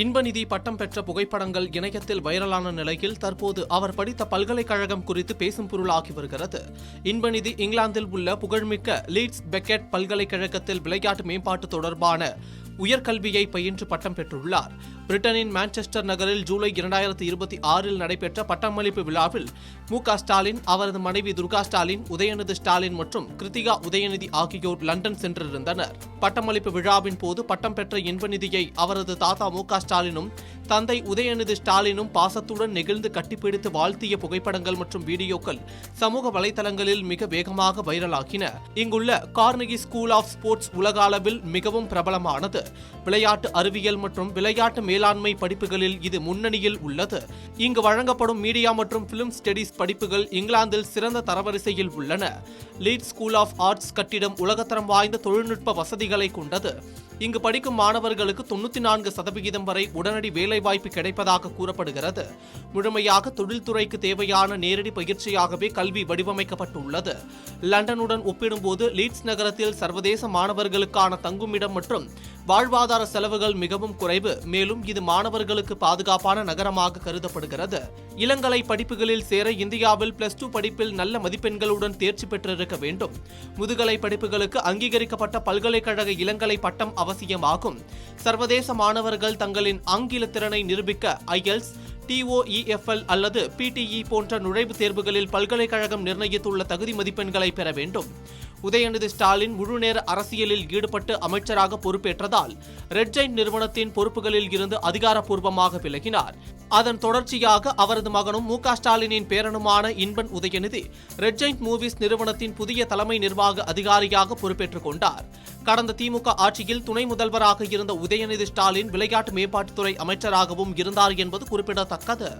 இன்பநிதி பட்டம் பெற்ற புகைப்படங்கள் இணையத்தில் வைரலான நிலையில் தற்போது அவர் படித்த பல்கலைக்கழகம் குறித்து பேசும் பொருளாகி வருகிறது. இன்பநிதி இங்கிலாந்தில் உள்ள புகழ்மிக்க லீட்ஸ் பெக்கெட் பல்கலைக்கழகத்தில் விளையாட்டு மேம்பாட்டு தொடர்பான உயர்கல்வியை பயின்று பட்டம் பெற்றுள்ளார். பிரிட்டனின் மான்செஸ்டர் நகரில் ஜூலை 2026 நடைபெற்ற பட்டமளிப்பு விழாவில் மு.க.ஸ்டாலின், அவரது மனைவி துர்கா ஸ்டாலின், உதயநிதி ஸ்டாலின் மற்றும் கிருத்திகா உதயநிதி ஆகியோர் லண்டன் சென்றிருந்தனர். பட்டமளிப்பு விழாவின் போது பட்டம் பெற்ற இன்பநிதியை அவரது தாத்தா மு.க.ஸ்டாலினும் தந்தை உதயநிதி ஸ்டாலினும் பாசத்துடன் நெகிழ்ந்து கட்டிப்பிடித்து வாழ்த்திய புகைப்படங்கள் மற்றும் வீடியோக்கள் சமூக வலைதளங்களில் மிக வேகமாக வைரலாகின. இங்குள்ள கார்னகி ஸ்கூல் ஆஃப் ஸ்போர்ட்ஸ் உலக அளவில் மிகவும் பிரபலமானது. விளையாட்டு அறிவியல் மற்றும் விளையாட்டு மேலாண்மை படிப்புகளில் இது முன்னணியில் உள்ளது. இங்கு வழங்கப்படும் மீடியா மற்றும் பிலிம் ஸ்டடீஸ் படிப்புகள் இங்கிலாந்தில் சிறந்த தரவரிசையில் உள்ளன. லீட்ஸ் ஸ்கூல் ஆஃப் ஆர்ட்ஸ் கட்டிடம் உலகத்தரம் வாய்ந்த தொழில்நுட்ப வசதிகளை கொண்டது. இங்கு படிக்கும் மாணவர்களுக்கு 94% வரை உடனடி வேலைவாய்ப்பு கிடைப்பதாக கூறப்படுகிறது. முழுமையாக தொழில்துறைக்கு தேவையான நேரடி பயிற்சியாகவே கல்வி வடிவமைக்கப்பட்டுள்ளது. லண்டனுடன் ஒப்பிடும்போது லீட்ஸ் நகரத்தில் சர்வதேச மாணவர்களுக்கான தங்குமிடம் மற்றும் வாழ்வாதார செலவுகள் மிகவும் குறைவு. மேலும் இது மாணவர்களுக்கு பாதுகாப்பான நகரமாக கருதப்படுகிறது. இளங்கலை படிப்புகளில் சேர இந்தியாவில் +2 படிப்பில் நல்ல மதிப்பெண்களுடன் தேர்ச்சி பெற்றிருக்க வேண்டும். முதுகலை படிப்புகளுக்கு அங்கீகரிக்கப்பட்ட பல்கலைக்கழக இளங்கலை பட்டம் அவசியமாகும். சர்வதேச மாணவர்கள் தங்களின் ஆங்கில திறனை நிரூபிக்க IELTS, TOEFL அல்லது PTE போன்ற நுழைவுத் தேர்வுகளில் பல்கலைக்கழகம் நிர்ணயித்துள்ள தகுதி மதிப்பெண்களை பெற வேண்டும். உதயநிதி ஸ்டாலின் முழுநேர அரசியலில் ஈடுபட்டு அமைச்சராக பொறுப்பேற்றதால் ரெட் ஜெயிண்ட் நிறுவனத்தின் பொறுப்புகளில் இருந்து அதிகாரப்பூர்வமாக விலகினார். அதன் தொடர்ச்சியாக அவரது மகனும் மு.க.ஸ்டாலினின் பேரனுமான Inban Udhayanidhi Red Giant Movies நிறுவனத்தின் புதிய தலைமை நிர்வாக அதிகாரியாக பொறுப்பேற்றுக் கொண்டார். கடந்த திமுக ஆட்சியில் துணை முதல்வராக இருந்த உதயநிதி ஸ்டாலின் விளையாட்டு மேம்பாட்டுத்துறை அமைச்சராகவும் இருந்தார் என்பது குறிப்பிடத்தக்கது.